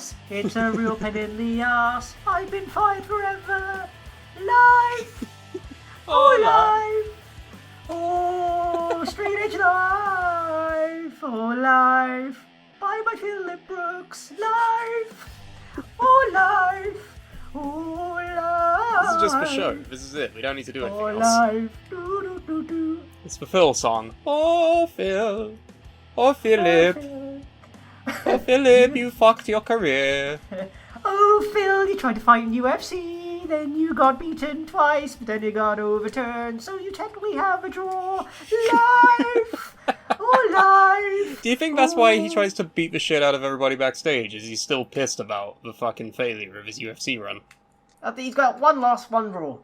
ass. It's a real pain in the ass. I've been fired forever. Life. Oh, life. Oh, straight edge life. Oh, life. Bye bye, Philip Brooks. Life. Oh, life. Oh, life. This is just for show. This is it. We don't need to do anything else. Life. Do, do, do, do. It's the Phil song. Oh, Phil. Oh, Philip. Oh, Philip, you fucked your career. Oh, Phil, you tried to fight in UFC, then you got beaten twice, but then you got overturned, so you technically have a draw. Life! Oh, life! Do you think that's why he tries to beat the shit out of everybody backstage? Is he still pissed about the fucking failure of his UFC run? I think he's got one loss, one draw.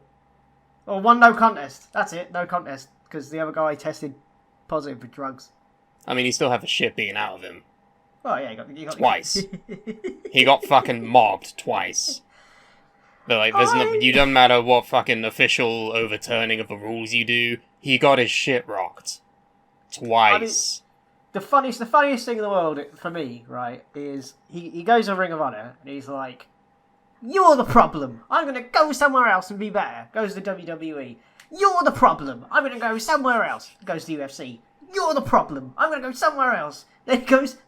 Or one no contest. That's it, no contest. Because the other guy tested positive for drugs. I mean, he still had the shit beaten out of him. Oh, yeah, he got twice. He got fucking mobbed twice. But, like, you don't matter what fucking official overturning of the rules you do, he got his shit rocked. Twice. I mean, the funniest thing in the world, for me, right, is he goes to Ring of Honor, and he's like, you're the problem. I'm going to go somewhere else and be better. Goes to WWE. You're the problem. I'm going to go somewhere else. Goes to UFC. You're the problem. I'm going to go somewhere else. Then he goes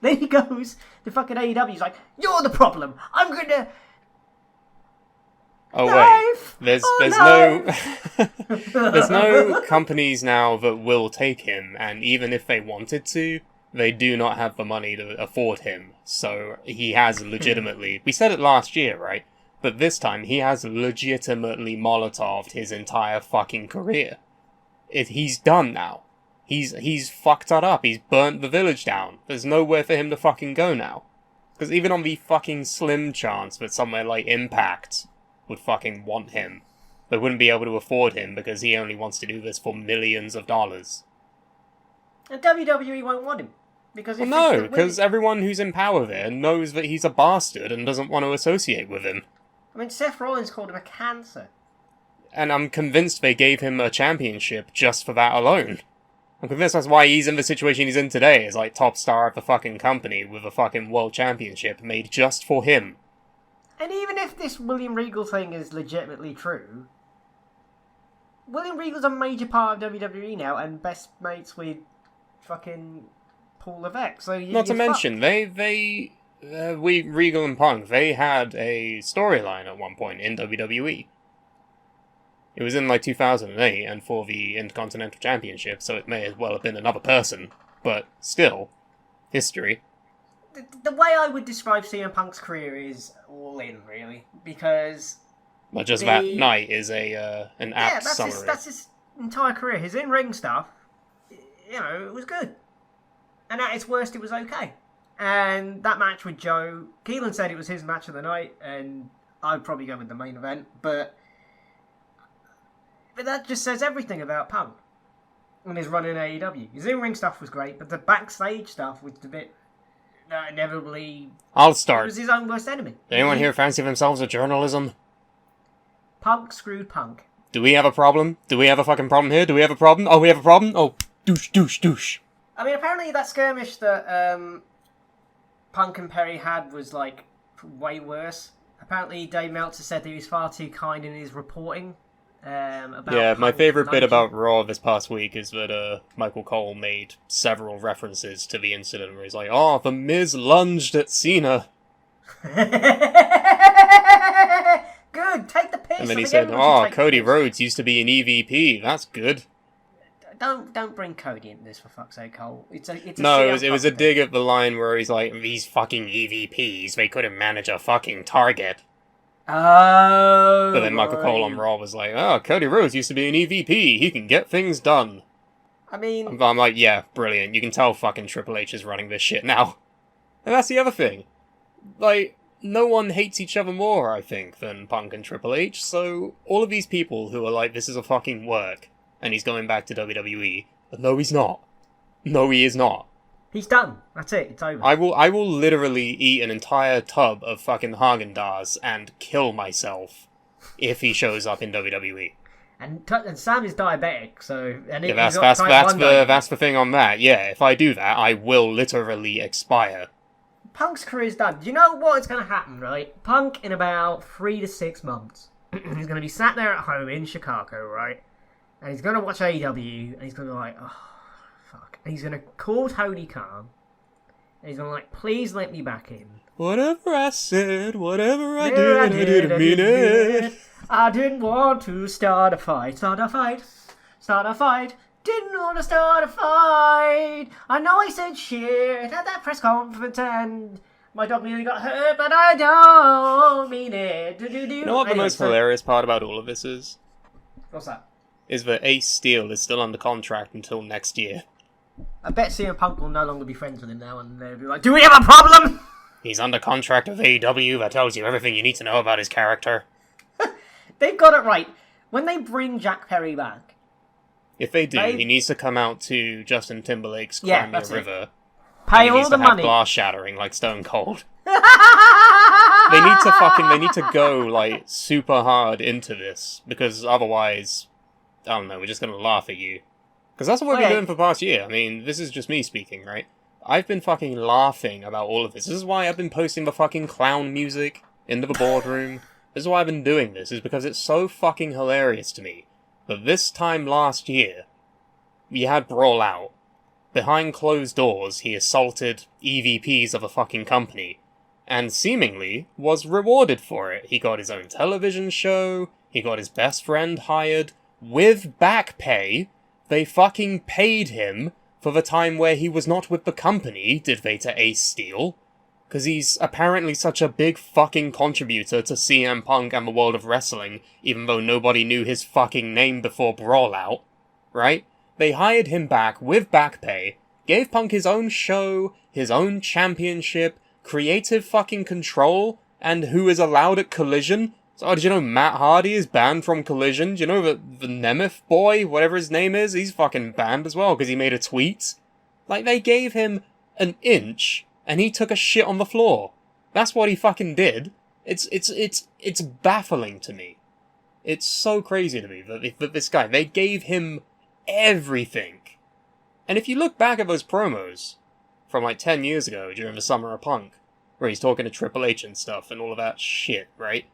to fucking AEW. He's like, you're the problem. I'm going to... Oh, life! Wait. There's no companies now that will take him, and even if they wanted to, they do not have the money to afford him. So he has legitimately... We said it last year, right? But this time, he has legitimately Molotov'd his entire fucking career. He's done now. He's fucked that up. He's burnt the village down. There's nowhere for him to fucking go now. Because even on the fucking slim chance that somewhere like Impact would fucking want him, they wouldn't be able to afford him because he only wants to do this for millions of dollars. And WWE won't want him. Because because everyone who's in power there knows that he's a bastard and doesn't want to associate with him. I mean, Seth Rollins called him a cancer. And I'm convinced they gave him a championship just for that alone. I'm convinced that's why he's in the situation he's in today, as like top star of the fucking company with a fucking world championship made just for him. And even if this William Regal thing is legitimately true, William Regal's a major part of WWE now and best mates with fucking Paul Levesque. So not to mention, Regal and Punk, they had a storyline at one point in WWE. It was in like 2008 and for the Intercontinental Championship, so it may as well have been another person. But still, history. The way I would describe CM Punk's career is all in, really, because... But just that night is an apt summary. That's his entire career. His in-ring stuff, it was good. And at its worst, it was okay. And that match with Joe, Keelan said it was his match of the night, and I'd probably go with the main event, but that just says everything about Punk and his run in AEW. His in-ring stuff was great, but the backstage stuff was a bit inevitably... I'll start. He was his own worst enemy. Anyone here fancy themselves with journalism? Punk screwed Punk. Do we have a problem? Do we have a fucking problem here? Do we have a problem? Oh, we have a problem? Oh, douche, douche, douche. I mean, apparently that skirmish that Punk and Perry had was, like, way worse. Apparently Dave Meltzer said that he was far too kind in his reporting. About my favourite bit about Raw this past week is that Michael Cole made several references to the incident where he's like, oh, the Miz lunged at Cena. Good, take the piss. And then he said, oh, Cody Rhodes used to be an EVP, that's good. Don't bring Cody into this, for fuck's sake, Cole. It was a dig at the line where he's like, these fucking EVPs, they couldn't manage a fucking target. Oh. But then Michael Cole on Raw was like, oh, Cody Rhodes used to be an EVP. He can get things done. I mean... I'm like, yeah, brilliant. You can tell fucking Triple H is running this shit now. And that's the other thing. Like, no one hates each other more, I think, than Punk and Triple H. So all of these people who are like, this is a fucking work, and he's going back to WWE. But no, he's not. No, he is not. He's done. That's it. It's over. I will literally eat an entire tub of fucking Haagen-Dazs and kill myself if he shows up in WWE. And Sam is diabetic, so... And that's the thing on that. Yeah, if I do that, I will literally expire. Punk's career's done. Do you know what's going to happen, right? Punk, in about 3 to 6 months, he's going to be sat there at home in Chicago, right? And he's going to watch AEW, and he's going to be like, oh, fuck. And he's going to call Tony Khan, and he's going to like, please let me back in. Whatever I said, whatever I did, I didn't mean it. I didn't want to start a fight. Didn't want to start a fight. I know I said shit at that press conference and my dog nearly got hurt, but I don't mean it. You know what the most hilarious part about all of this is? What's that? Is that Ace Steel is still under contract until next year. I bet CM Punk will no longer be friends with him now, and they'll be like, do we have a problem? He's under contract with AEW. That tells you everything you need to know about his character. They've got it right. When they bring Jack Perry back, if they do, he needs to come out to Justin Timberlake's Cry Me a River. Pay all the money. Glass shattering like Stone Cold. They need to go like super hard into this, because otherwise, I don't know, we're just gonna laugh at you. Because that's what we've been doing for the past year. I mean, this is just me speaking, right? I've been fucking laughing about all of this. This is why I've been posting the fucking clown music into the boardroom. This is why I've been doing this, is because it's so fucking hilarious to me. But this time last year, we had Brawl Out. Behind closed doors, he assaulted EVPs of a fucking company, and seemingly was rewarded for it. He got his own television show, he got his best friend hired, with back pay. They fucking paid him for the time where he was not with the company, did they, to Ace Steel? Because he's apparently such a big fucking contributor to CM Punk and the world of wrestling, even though nobody knew his fucking name before Brawl Out, right? They hired him back with back pay, gave Punk his own show, his own championship, creative fucking control, and who is allowed at Collision. So, did you know Matt Hardy is banned from Collision? Do you know the Nemeth boy, whatever his name is? He's fucking banned as well, because he made a tweet. Like, they gave him an inch, and he took a shit on the floor. That's what he fucking did. It's baffling to me. It's so crazy to me that this guy, they gave him everything. And if you look back at those promos from like 10 years ago during the Summer of Punk, where he's talking to Triple H and stuff and all of that shit, right?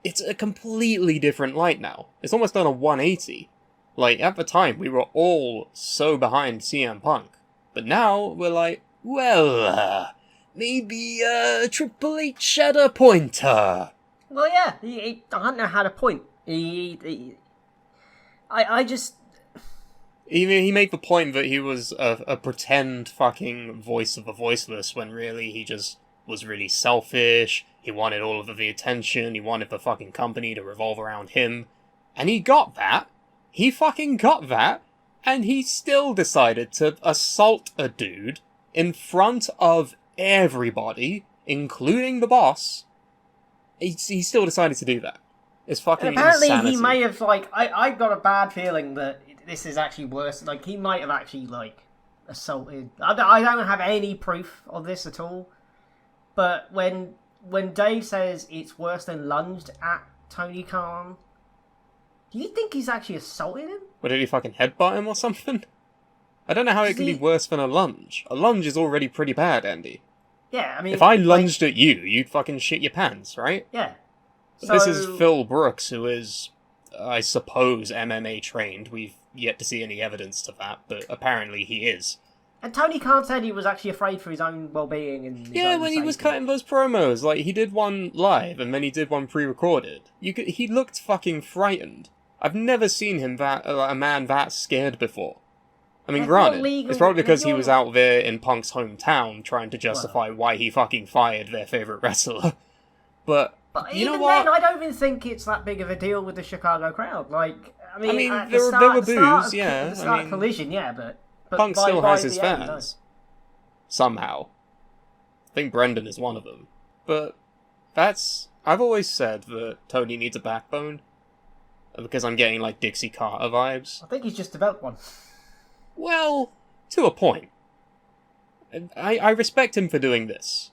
It's a completely different light now. It's almost done a 180. Like, at the time, we were all so behind CM Punk. But now, we're like, well, maybe Triple H had a pointer. Well, yeah, I don't know how to point. I just... He made the point that he was a pretend fucking voice of the voiceless, when really he just was really selfish. He wanted all of the attention. He wanted the fucking company to revolve around him. And he got that. He fucking got that. And he still decided to assault a dude in front of everybody, including the boss. He still decided to do that. It's fucking apparently insanity. He may have, like... I got a bad feeling that this is actually worse. Like, he might have actually, like, assaulted... I don't have any proof of this at all. But when Dave says it's worse than lunged at Tony Khan, do you think he's actually assaulted him? What, did he fucking headbutt him or something? I don't know how it can be worse than a lunge. A lunge is already pretty bad, Andy. Yeah, I mean... If I lunged at you, you'd fucking shit your pants, right? Yeah. But this is Phil Brooks, who is, I suppose, MMA trained. We've yet to see any evidence to that, but apparently he is. And Tony Khan said he was actually afraid for his own well-being and his own when he was safety. cutting those promos, like, he did one live, and then he did one pre-recorded. He looked fucking frightened. I've never seen him a man that scared before. I mean, granted, it's probably because he was out there in Punk's hometown trying to justify why he fucking fired their favourite wrestler. But you know what? Then, I don't even think it's that big of a deal with the Chicago crowd. Like, I mean there were boos, yeah. The start of Collision, yeah, but Punk still has his end, fans. Somehow. I think Brendan is one of them. But I've always said that Tony needs a backbone. Because I'm getting, like, Dixie Carter vibes. I think he's just developed one. Well, to a point. I respect him for doing this.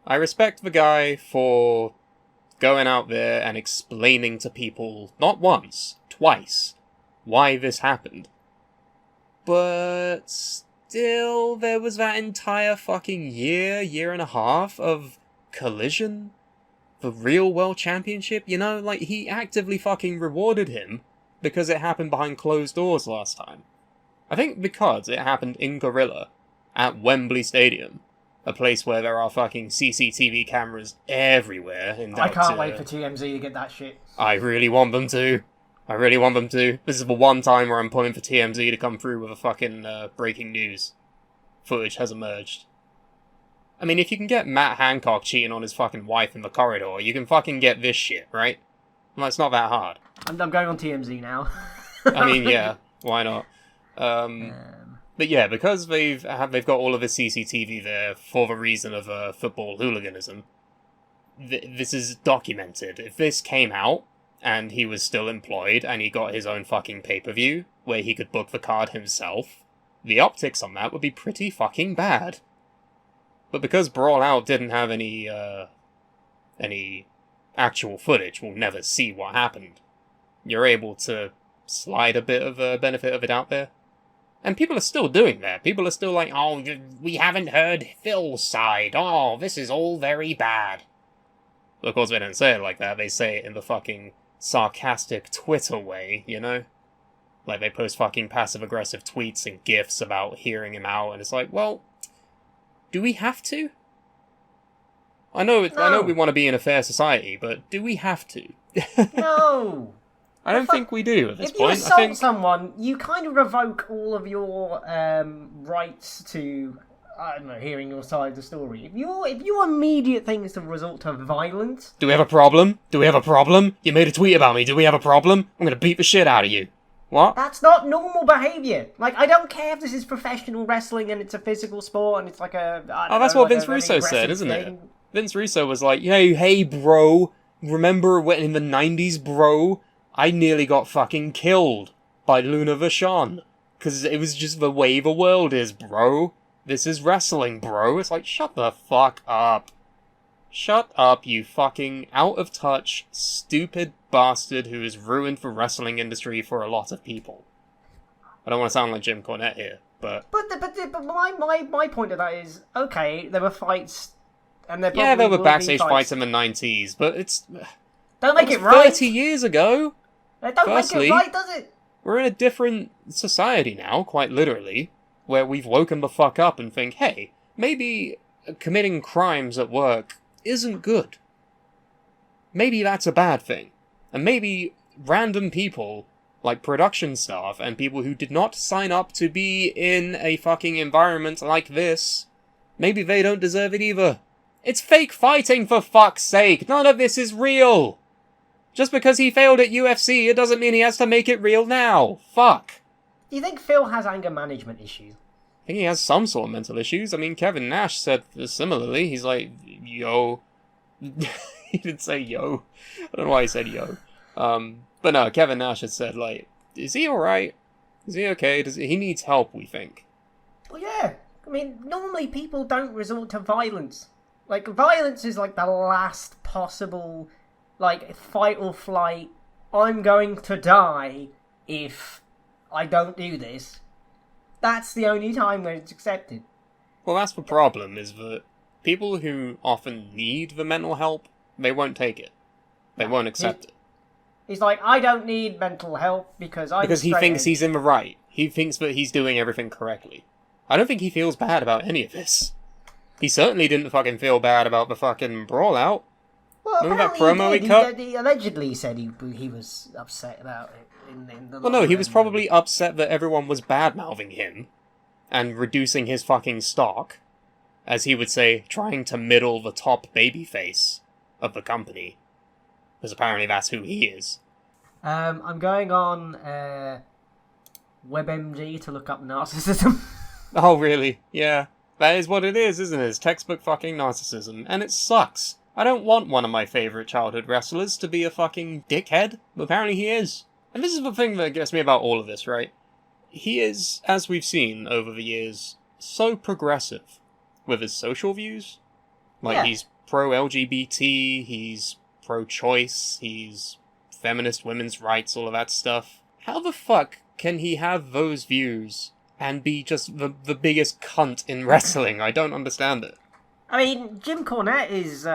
I respect the guy for going out there and explaining to people, not once, twice, why this happened. But still, there was that entire fucking year and a half of Collision, the real world championship, you know? Like, he actively fucking rewarded him because it happened behind closed doors last time. I think because it happened in Gorilla, at Wembley Stadium, a place where there are fucking CCTV cameras everywhere. I can't wait for TMZ to get that shit. I really want them to. This is the one time where I'm pulling for TMZ to come through with a fucking breaking news. Footage has emerged. I mean, if you can get Matt Hancock cheating on his fucking wife in the corridor, you can fucking get this shit, right? Well, it's not that hard. I'm going on TMZ now. I mean, yeah, why not? But yeah, because they've got all of the CCTV there for the reason of football hooliganism, this is documented. If this came out, and he was still employed, and he got his own fucking pay-per-view, where he could book the card himself, the optics on that would be pretty fucking bad. But because Brawl Out didn't have any actual footage, we'll never see what happened. You're able to slide a bit of a benefit of it out there. And people are still doing that. People are still like, oh, we haven't heard Phil's side. Oh, this is all very bad. But of course, they don't say it like that. They say it in the fucking sarcastic Twitter way, you know? Like, they post fucking passive-aggressive tweets and GIFs about hearing him out, and it's like, well, do we have to? I know we want to be in a fair society, but do we have to? No! I don't think we do at this point. If you assault someone, you kind of revoke all of your rights to, I don't know, hearing your side of the story. If your immediate thing is to resort to violence... Do we have a problem? You made a tweet about me. Do we have a problem? I'm gonna beat the shit out of you. What? That's not normal behaviour. Like, I don't care if this is professional wrestling and it's a physical sport and it's like a... That's what Vince Russo said, isn't it? Vince Russo was like, hey, bro, remember when in the 90s, bro? I nearly got fucking killed by Luna Vachon. Because it was just the way the world is, bro. This is wrestling, bro. It's like, shut the fuck up. Shut up, you fucking out-of-touch, stupid bastard who has ruined the wrestling industry for a lot of people. I don't want to sound like Jim Cornette here, but... But my point of that is, okay, there were fights, and there yeah, there were backstage fights in the 90s, but it's... Don't make it right! 30 years ago! Don't make it right, does it? We're in a different society now, quite literally, where we've woken the fuck up and think, hey, maybe committing crimes at work isn't good. Maybe that's a bad thing. And maybe random people, like production staff and people who did not sign up to be in a fucking environment like this, maybe they don't deserve it either. It's fake fighting, for fuck's sake! None of this is real! Just because he failed at UFC, it doesn't mean he has to make it real now. Fuck. Do you think Phil has anger management issues? I think he has some sort of mental issues. I mean, Kevin Nash said similarly. He's like, yo. He didn't say yo. I don't know why he said yo. But no, Kevin Nash had said, like, is he alright? Is he okay? He needs help, we think. Well, yeah. I mean, normally people don't resort to violence. Like, violence is like the last possible... like, fight or flight, I'm going to die if I don't do this. That's the only time when it's accepted. Well, that's the problem, is that people who often need the mental help, they won't take it. They won't accept it. He's like, I don't need mental help because he thinks he's in the right. He thinks that he's doing everything correctly. I don't think he feels bad about any of this. He certainly didn't fucking feel bad about the fucking brawl out. Well, remember that promo he cut? He allegedly said he was upset about it. Well, no, he was probably upset that everyone was bad-mouthing him and reducing his fucking stock, as he would say, trying to middle the top babyface of the company. Because apparently that's who he is. I'm going on WebMD to look up narcissism. Oh, really? Yeah. That is what it is, isn't it? It's textbook fucking narcissism. And it sucks. I don't want one of my favourite childhood wrestlers to be a fucking dickhead, but apparently he is. And this is the thing that gets me about all of this, right? He is, as we've seen over the years, so progressive with his social views. Like, he's pro-LGBT, he's pro-choice, he's feminist women's rights, all of that stuff. How the fuck can he have those views and be just the biggest cunt in wrestling. I don't understand it. I mean, Jim Cornette is,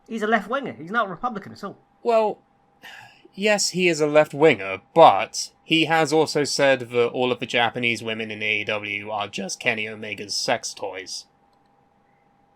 he's a left-winger. He's not a Republican at all. Well, yes, he is a left-winger, but he has also said that all of the Japanese women in AEW are just Kenny Omega's sex toys.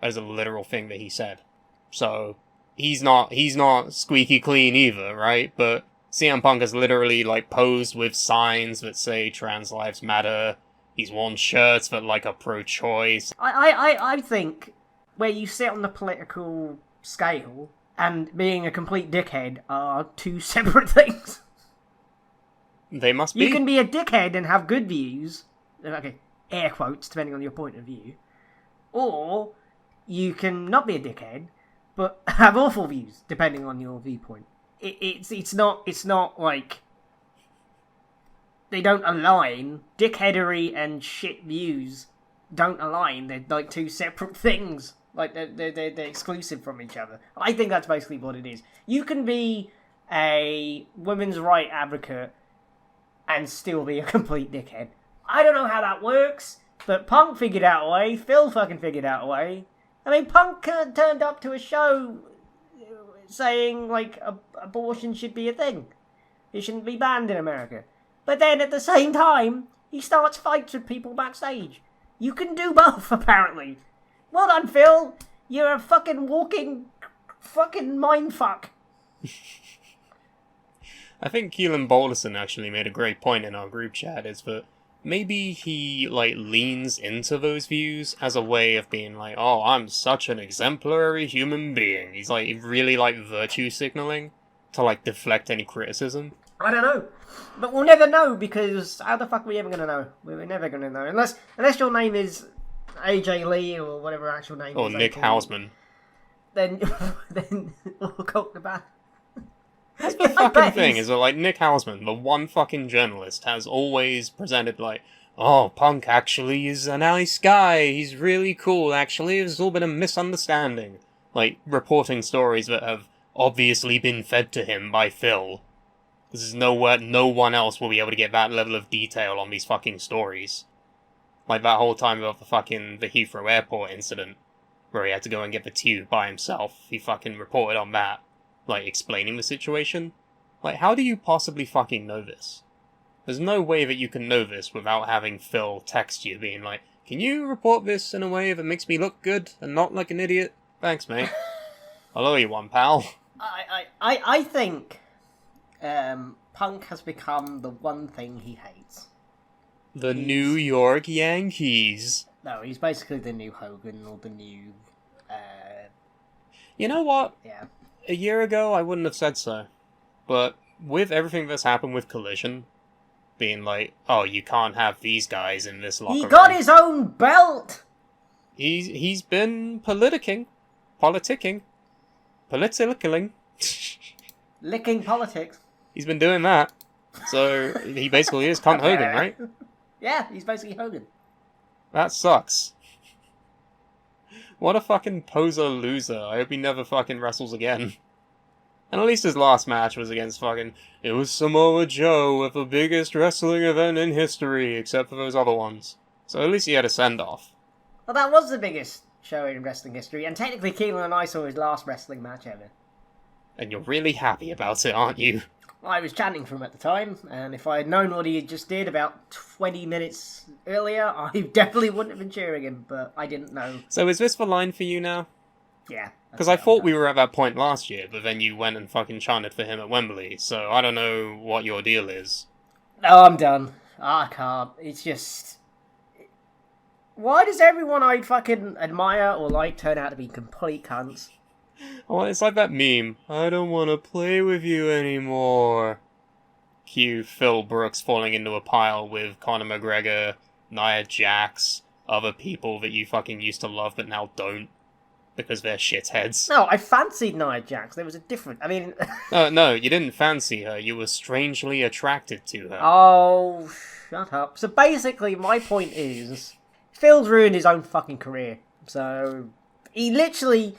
That is a literal thing that he said. So, he's not squeaky clean either, right? But CM Punk has literally, like, posed with signs that say trans lives matter. He's worn shirts that, like, are pro-choice. I think where you sit on the political scale and being a complete dickhead are two separate things. They must be. You can be a dickhead and have good views, okay, air quotes, depending on your point of view, or you can not be a dickhead, but have awful views, depending on your viewpoint. It's not like they don't align. Dickheadery and shit views don't align. They're like two separate things. Like they're exclusive from each other. I think that's basically what it is. You can be a women's right advocate and still be a complete dickhead. I don't know how that works, but Punk figured out a way. Phil fucking figured out a way. I mean, Punk turned up to a show saying, like, abortion should be a thing. It shouldn't be banned in America. But then, at the same time, he starts fights with people backstage. You can do both, apparently. Well done, Phil. You're a fucking walking fucking mindfuck. I think Keelan Balderson actually made a great point in our group chat, is that maybe he, like, leans into those views as a way of being like, oh, I'm such an exemplary human being. He's, like, really, like, virtue signaling to, like, deflect any criticism. I don't know. But we'll never know, because how the fuck are we ever going to know? We're never going to know. Unless your name is AJ Lee or whatever actual name or is. Or Nick Hausman. Then we'll call the band. That's the fucking thing, is that, like, Nick Hausman, the one fucking journalist, has always presented, like, oh, Punk actually is a nice guy, he's really cool, actually, it's all been a misunderstanding. Like, reporting stories that have obviously been fed to him by Phil. Because no one else will be able to get that level of detail on these fucking stories. Like that whole time about the Heathrow Airport incident, where he had to go and get the tube by himself, he fucking reported on that. Like, explaining the situation. Like, how do you possibly fucking know this? There's no way that you can know this without having Phil text you being like, can you report this in a way that makes me look good and not like an idiot? Thanks, mate. I'll owe you one, pal. I think Punk has become the one thing he hates. He's New York Yankees. No, he's basically the new Hogan or the new... You know what? Yeah. A year ago, I wouldn't have said so. But with everything that's happened with Collision, being like, oh, you can't have these guys in this locker room. He got his own belt! He's been politicking. Licking politics. He's been doing that. So, he basically is cunt Hogan, right? Yeah, he's basically Hogan. That sucks. What a fucking poser loser. I hope he never fucking wrestles again. And at least his last match was against it was Samoa Joe at the biggest wrestling event in history, except for those other ones. So at least he had a send-off. Well, that was the biggest show in wrestling history, and technically Keelan and I saw his last wrestling match ever. And you're really happy about it, aren't you? I was chanting for him at the time, and if I had known what he just did about 20 minutes earlier, I definitely wouldn't have been cheering him, but I didn't know. So is this the line for you now? Yeah. Because I thought we were at that point last year, but then you went and fucking chanted for him at Wembley, so I don't know what your deal is. No, I'm done. I can't. It's just... Why does everyone I fucking admire or like turn out to be complete cunts? Oh, it's like that meme. I don't want to play with you anymore. Cue Phil Brooks falling into a pile with Conor McGregor, Nia Jax, other people that you fucking used to love but now don't. Because they're shitheads. No, I fancied Nia Jax. There was a different... I mean... No, you didn't fancy her. You were strangely attracted to her. Oh, shut up. So basically, my point is... Phil's ruined his own fucking career. So, he literally...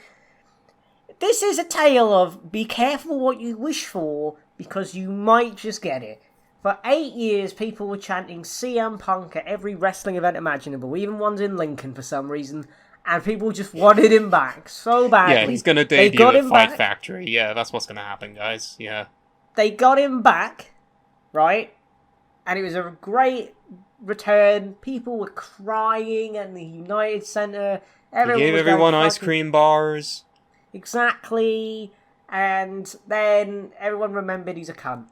This is a tale of be careful what you wish for, because you might just get it. For 8 years, people were chanting CM Punk at every wrestling event imaginable, even ones in Lincoln for some reason, and people just wanted him back so badly. Yeah, he's going to debut at Fight Factory. Yeah, that's what's going to happen, guys. Yeah. They got him back, right? And it was a great return. People were crying at the United Center. He gave everyone ice cream bars. Exactly. And then everyone remembered he's a cunt.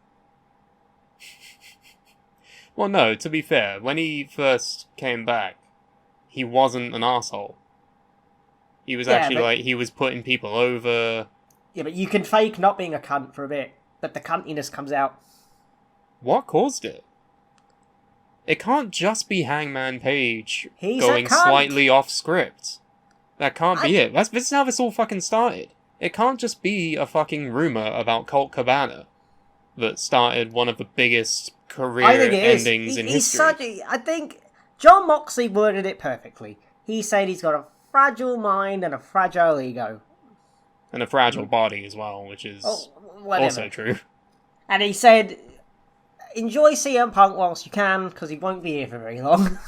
Well, no, to be fair, when he first came back, he wasn't an asshole. He was he was putting people over. Yeah, but you can fake not being a cunt for a bit, but the cuntiness comes out. What caused it? It can't just be Hangman Page going a cunt. Slightly off script. That can't be it. This is how this all fucking started. It can't just be a fucking rumor about Colt Cabana that started one of the biggest career endings in history. I think John Moxley worded it perfectly. He said he's got a fragile mind and a fragile ego. And a fragile body as well, which is also true. And he said, enjoy CM Punk whilst you can, because he won't be here for very long.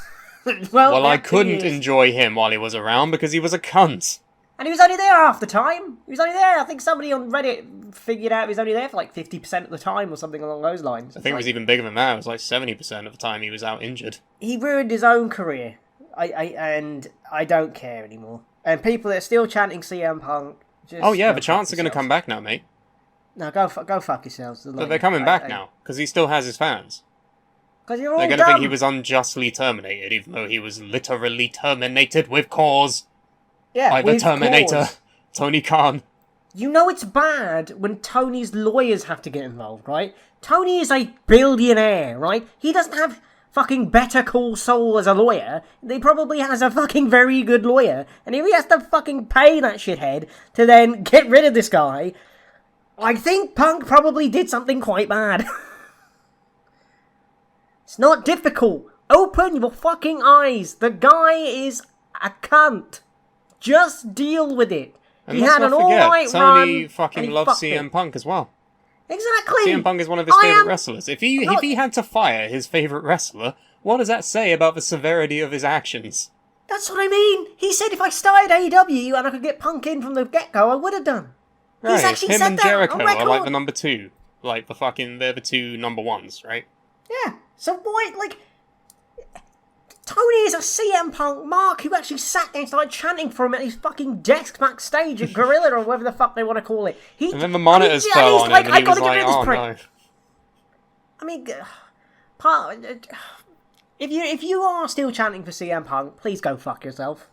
Well, I couldn't enjoy him while he was around because he was a cunt. And he was only there half the time. He was only there. I think somebody on Reddit figured out he was only there for like 50% of the time or something along those lines. I think it was even bigger than that. It was like 70% of the time he was out injured. He ruined his own career. And I don't care anymore. And people that are still chanting CM Punk... the chants are going to come back now, mate. No, go fuck yourselves. But they're coming back now, because he still has his fans. Because you're all They're going to think he was unjustly terminated, even though he was literally terminated with cause. Yeah, by the Terminator, Tony Khan. You know it's bad when Tony's lawyers have to get involved, right? Tony is a billionaire, right? He doesn't have fucking Better Call Saul as a lawyer. He probably has a fucking very good lawyer. And if he has to fucking pay that shithead to then get rid of this guy, I think Punk probably did something quite bad. It's not difficult. Open your fucking eyes. The guy is a cunt. Just deal with it. And he had an alright run. Tony fucking loves CM Punk as well. Exactly. CM Punk is one of his favourite wrestlers. If he had to fire his favourite wrestler, what does that say about the severity of his actions? That's what I mean. He said if I started AEW and I could get Punk in from the get-go, I would have done. Right. He's actually Him said and that Jericho on record. are like the number two. Like they're the two number ones, right? Yeah. So why, Tony is a CM Punk mark who actually sat there and started chanting for him at his fucking desk backstage at Gorilla or whatever the fuck they want to call it. And then the monitors fell on him and he was like, oh no. I mean, if you are still chanting for CM Punk, please go fuck yourself.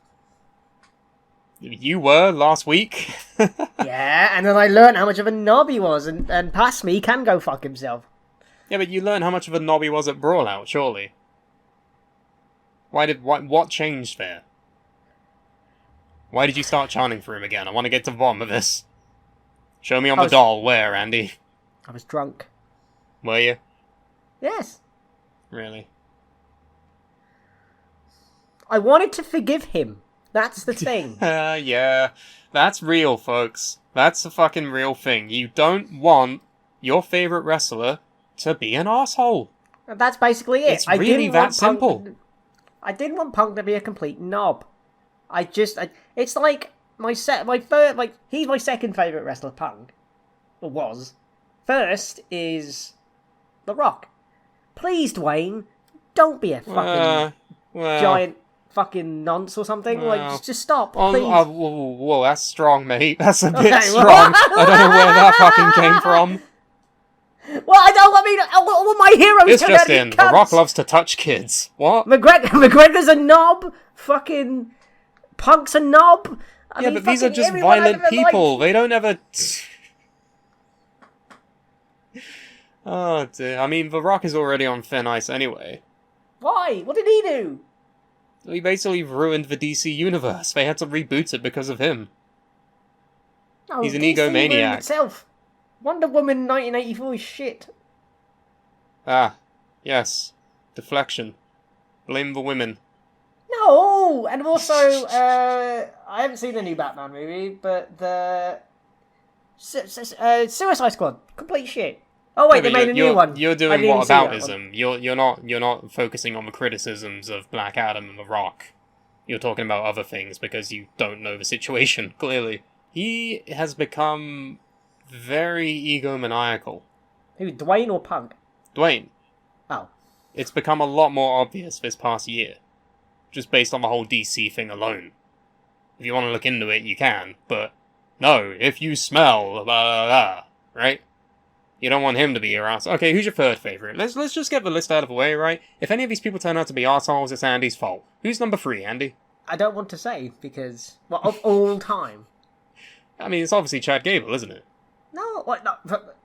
You were last week. Yeah, and then I learned how much of a knob he was, and past me can go fuck himself. Yeah, but you learned how much of a knob he was at Brawl Out, surely. What changed there? Why did you start chanting for him again? I want to get to the bottom of this. Show me on the doll where, Andy. I was drunk. Were you? Yes. Really? I wanted to forgive him. That's the thing. Yeah. That's real, folks. That's a fucking real thing. You don't want your favourite wrestler to be an asshole. That's basically it. It's really that simple. I didn't want Punk to be a complete knob. It's like he's my second favourite wrestler, Punk. Or was. First is The Rock. Please, Dwayne, don't be a fucking giant fucking nonce or something. Just stop, please. Whoa, that's strong, mate. That's a bit strong. I don't know where that fucking came from. Well, all my heroes it's just in. The Rock loves to touch kids. What? McGregor's a knob. Fucking Punk's a knob. I mean, but these are just violent people. They don't ever... Oh, dear. I mean, The Rock is already on thin ice anyway. Why? What did he do? He basically ruined the DC universe. They had to reboot it because of him. No, he's an DC egomaniac. Itself. Wonder Woman 1984 is shit. Ah, yes. Deflection. Blame the women. No! And also, I haven't seen the new Batman movie, but the Suicide Squad, complete shit. Oh wait, Yeah, they but made a new one. You're I doing didn't even see that one. whataboutism. You're not focusing on the criticisms of Black Adam and The Rock. You're talking about other things because you don't know the situation, clearly. He has become very egomaniacal. Who, Dwayne or Punk? Dwayne. Oh. It's become a lot more obvious this past year. Just based on the whole DC thing alone. If you want to look into it, you can, but no, if you smell, blah, blah, blah, right? You don't want him to be your ass. Okay, who's your third favourite? Let's just get the list out of the way, right? If any of these people turn out to be arseholes, it's Andy's fault. Who's number 3, Andy? I don't want to say, because... Well, of all time. I mean, it's obviously Chad Gable, isn't it? No, what? No,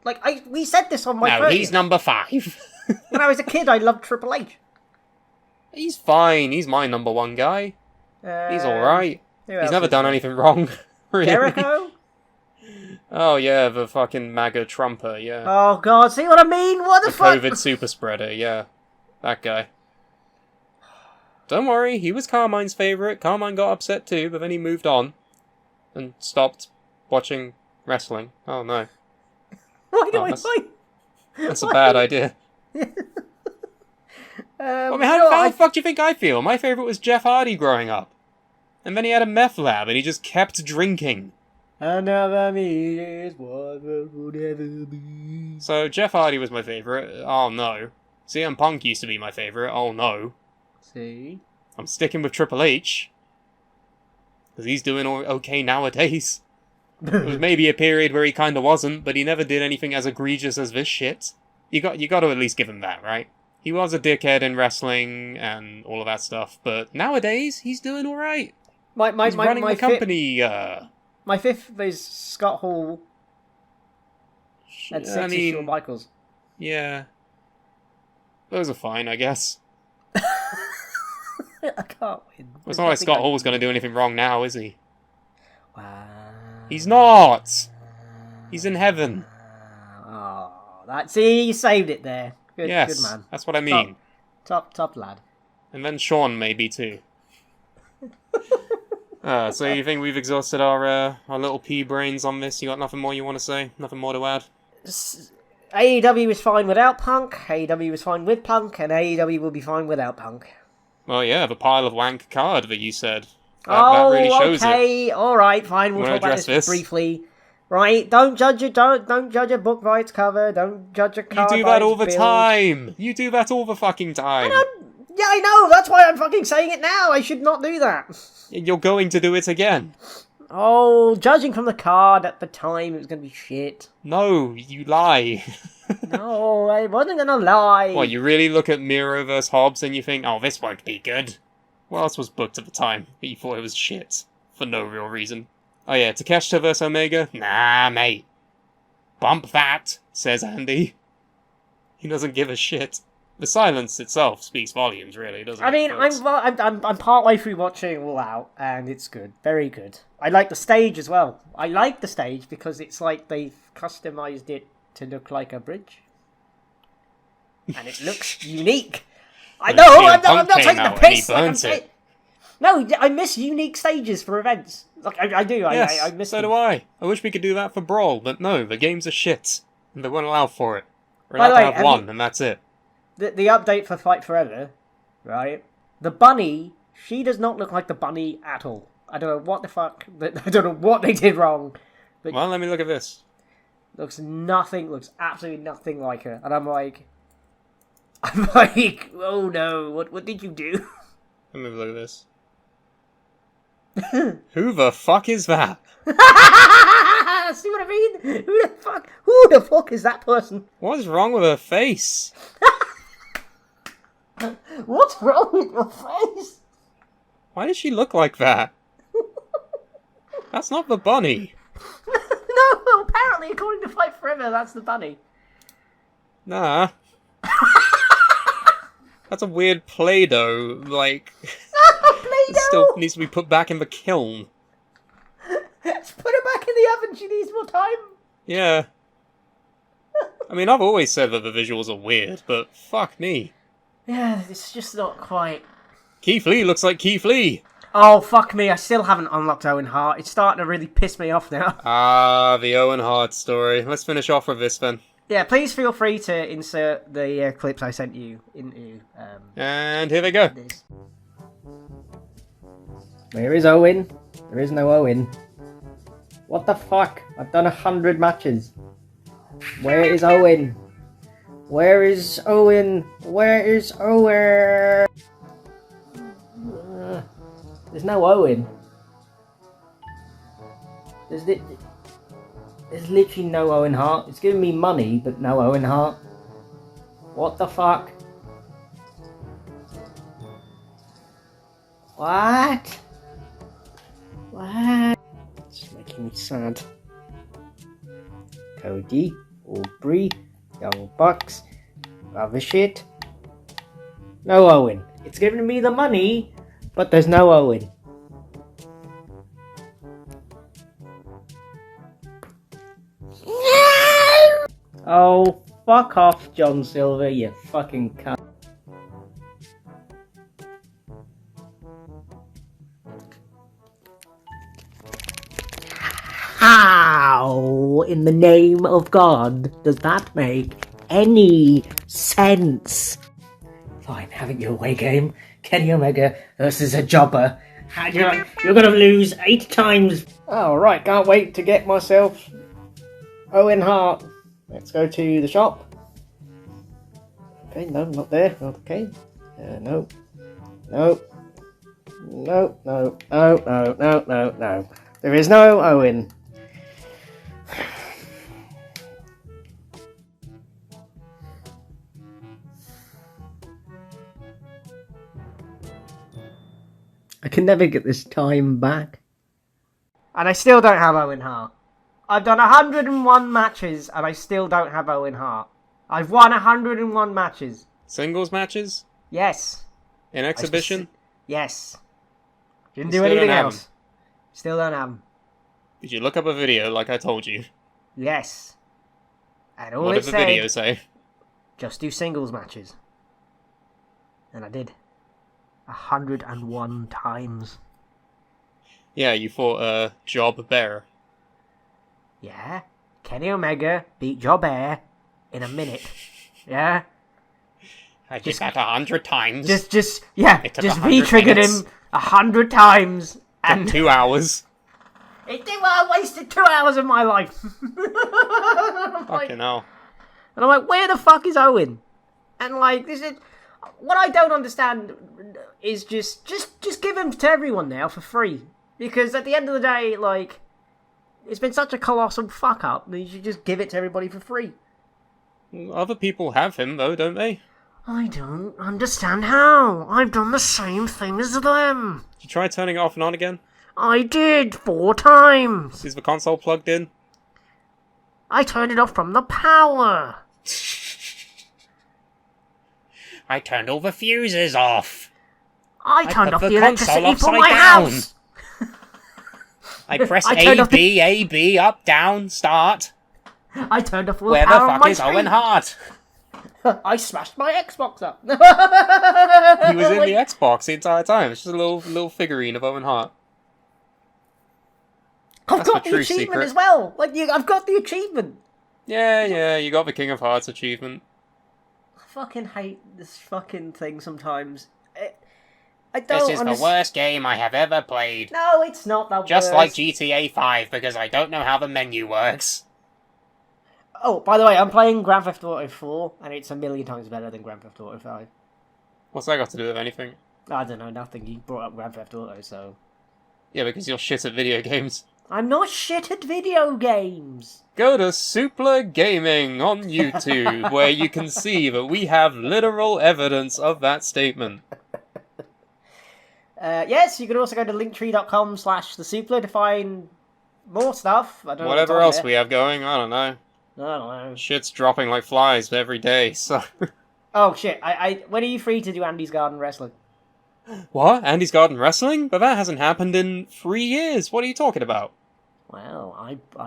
like, we said this on my No, 30th. he's number 5. When I was a kid, I loved Triple H. He's fine. He's my number 1 guy. He's alright. He's never done anything wrong, really. Jericho? Oh, yeah, the fucking MAGA Trumper, yeah. Oh, God, see what I mean? What the fuck? COVID super spreader, yeah. That guy. Don't worry, he was Carmine's favourite. Carmine got upset too, but then he moved on. And stopped watching wrestling. Oh, no. That's a bad idea. I mean, how the fuck do you think I feel? My favourite was Jeff Hardy growing up. And then he had a meth lab, and he just kept drinking. Another me is what would ever be. So, Jeff Hardy was my favourite. Oh, no. CM Punk used to be my favourite. Oh, no. See? I'm sticking with Triple H. Because he's doing okay nowadays. There was maybe a period where he kinda wasn't, but he never did anything as egregious as this shit. You got to at least give him that, right? He was a dickhead in wrestling and all of that stuff, but nowadays, he's doing alright. He's running the company, My 5th is Scott Hall and 6th is Shawn Michaels. Yeah. Those are fine, I guess. I can't win. It's not like Scott Hall's going to do anything wrong now, is he? Wow. He's not! He's in heaven. Oh, see, you saved it there. Good, yes, good man. That's what I mean. Top lad. And then Sean maybe too. So you think we've exhausted our little pea brains on this? You got nothing more you want to say? Nothing more to add? AEW was fine without Punk, AEW was fine with Punk, and AEW will be fine without Punk. Well, yeah, the pile of wank card that you said. That really shows okay, alright, fine, we'll talk about this briefly. Right, don't judge a book by its cover, don't judge a card by its build. You do that all the time! You do that all the fucking time! Yeah, I know, that's why I'm fucking saying it now, I should not do that. You're going to do it again. Oh, judging from the card at the time, it was going to be shit. No, you lie. No, I wasn't going to lie. What, you really look at Miro vs. Hobbs and you think, oh, this won't be good? What else was booked at the time, but you thought it was shit? For no real reason. Oh yeah, Takeshita vs. Omega? Nah, mate. Bump that, says Andy. He doesn't give a shit. The silence itself speaks volumes, really, doesn't it? I mean, I'm partway through watching All Out, and it's good. Very good. I like the stage as well. I like the stage because it's like they've customized it to look like a bridge. And it looks unique. I know, I'm not taking the piss. Like I'm saying. No, I miss unique stages for events. Like, I do. Yes, I miss so them. do I. I wish we could do that for Brawl, but no, the games are shit. And they won't allow for it. We're allowed to have one, and that's it. The update for Fight Forever, right? The bunny, she does not look like the bunny at all. I don't know what the fuck, I don't know what they did wrong. But well, let me look at this. Looks absolutely nothing like her. And I'm like, oh no, what did you do? Let me look at this. Who the fuck is that? See what I mean? Who the fuck is that person? What is wrong with her face? What's wrong with your face? Why does she look like that? That's not the bunny. No, apparently, according to Fight Forever, that's the bunny. Nah. That's a weird Play-Doh, like... Play-Doh! Still needs to be put back in the kiln. Just put her back in the oven, she needs more time. Yeah. I mean, I've always said that the visuals are weird, but fuck me. Yeah, it's just not quite... Keith Lee looks like Keith Lee. Oh, fuck me, I still haven't unlocked Owen Hart. It's starting to really piss me off now. Ah, the Owen Hart story. Let's finish off with this then. Yeah, please feel free to insert the clips I sent you into And here they go. this. Where is Owen? There is no Owen. What the fuck? I've done 100 matches. Where is Owen? Where is Owen? Where is Owen? There's no Owen. There's literally no Owen Hart. It's giving me money, but no Owen Hart. What the fuck? What? What? It's making me sad. Cody, Aubrey, Young Bucks, other shit. No Owen. It's giving me the money, but there's no Owen. Oh, fuck off, John Silver, you fucking cunt. How, in the name of God, does that make any sense? Fine, have it your way, game. Kenny Omega versus a jobber. You're gonna lose 8 times. Oh, right, can't wait to get myself Owen Hart. Let's go to the shop. Okay, no, not there. Okay. No. No. No, no, no, no, no, no, no. There is no Owen. I can never get this time back. And I still don't have Owen Hart. I've done 101 matches and I still don't have Owen Hart. I've won 101 matches. Singles matches? Yes. In exhibition? Yes. Didn't You do still anything don't have else. Still don't have him. Did you look up a video like I told you? Yes. And all What it did the said, video say? just do singles matches. And I did. 101 times. Yeah, you fought a job bear. Yeah. Kenny Omega beat Jobber in a minute. Yeah. I just got 100 times. Just It took just 100 V-triggered minutes. him 100 times. Took And 2 hours. I wasted 2 hours of my life. Fucking hell. And I'm like, where the fuck is Owen? And like, this is what I don't understand is just give him to everyone now for free. Because at the end of the day, like, it's been such a colossal fuck up that you should just give it to everybody for free. Other people have him, though, don't they? I don't understand how. I've done the same thing as them. Did you try turning it off and on again? I did 4 times. Is the console plugged in? I turned it off from the power. I turned all the fuses off. I turned put off the the electricity console for upside my down. house. I pressed I turned A, off the- B, A, B, up, down, start. I turned off all Where the the power on fuck my is Owen screen. Hart? I smashed my Xbox up. He was in the Xbox the entire time. It's just a little figurine of Owen Hart. I've That's got the the true achievement secret. as well. Like, I've got the achievement. Yeah, you got the King of Hearts achievement. I fucking hate this fucking thing sometimes. I don't This is the understand. worst game I have ever played. No, it's not the Just worst. like GTA 5, because I don't know how the menu works. Oh, by the way, I'm playing Grand Theft Auto 4, and it's a million times better than Grand Theft Auto 5. What's that got to do with anything? I don't know, nothing. You brought up Grand Theft Auto, so... Yeah, because you're shit at video games. I'm not shit at video games! Go to Suplah Gaming on YouTube, where you can see that we have literal evidence of that statement. Yes, you can also go to linktree.com/thesupla to find more stuff. I don't know Whatever what's on else there. we have going, I don't know. I don't know. Shit's dropping like flies every day, so... Oh shit! When are you free to do Andy's Garden Wrestling? What? Andy's Garden Wrestling? But that hasn't happened in 3 years. What are you talking about? Well,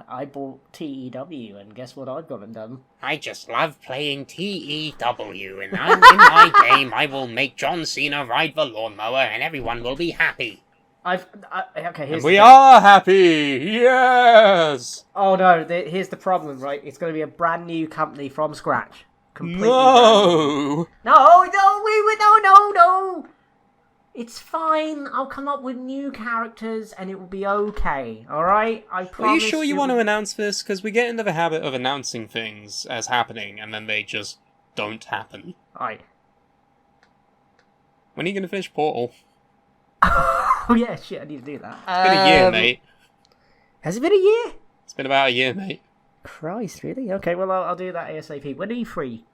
I bought TEW, and guess what I've gone and done? I just love playing TEW, and in my game I will make John Cena ride the lawnmower and everyone will be happy. Okay, here's We the thing. are happy! Yes! Oh no, here's the problem, right? It's going to be a brand new company from scratch. Completely brand new. No! No! It's fine. I'll come up with new characters and it will be okay. Alright? I promise. Are you sure you want to announce this? Because we get into the habit of announcing things as happening and then they just don't happen. Alright. When are you going to finish Portal? Oh yeah, shit, I need to do that. It's been a year, mate. Has it been a year? It's been about a year, mate. Christ, really? Okay, well, I'll do that ASAP. When are you free?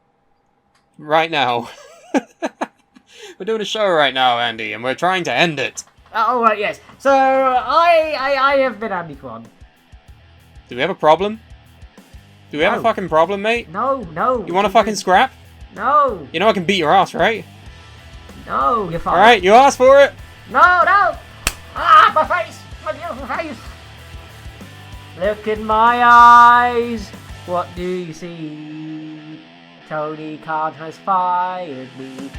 Right now. We're doing a show right now, Andy, and we're trying to end it. Oh, right, yes. So, I have been Andy Kwan. Do we have a problem? Do we have a No. fucking problem, mate? No. You want to fucking scrap? No. You know I can beat your ass, right? No, you're fine. Alright, you asked for it! No! Ah, my face! My beautiful face! Look in my eyes! What do you see? Tony Khan has fired me.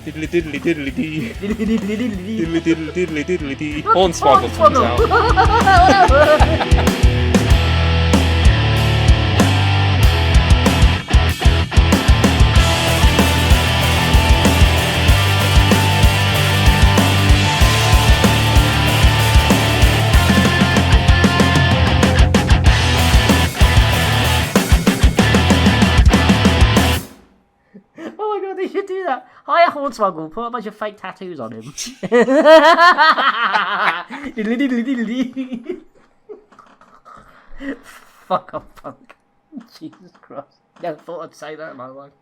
Diddly diddly diddly dee. Diddly diddly diddly diddly dee. Hornswoggle comes out. Oh my god, they should do that. Hire Hornswoggle, put a bunch of fake tattoos on him. Fuck off, punk. Jesus Christ. Never thought I'd say that in my life.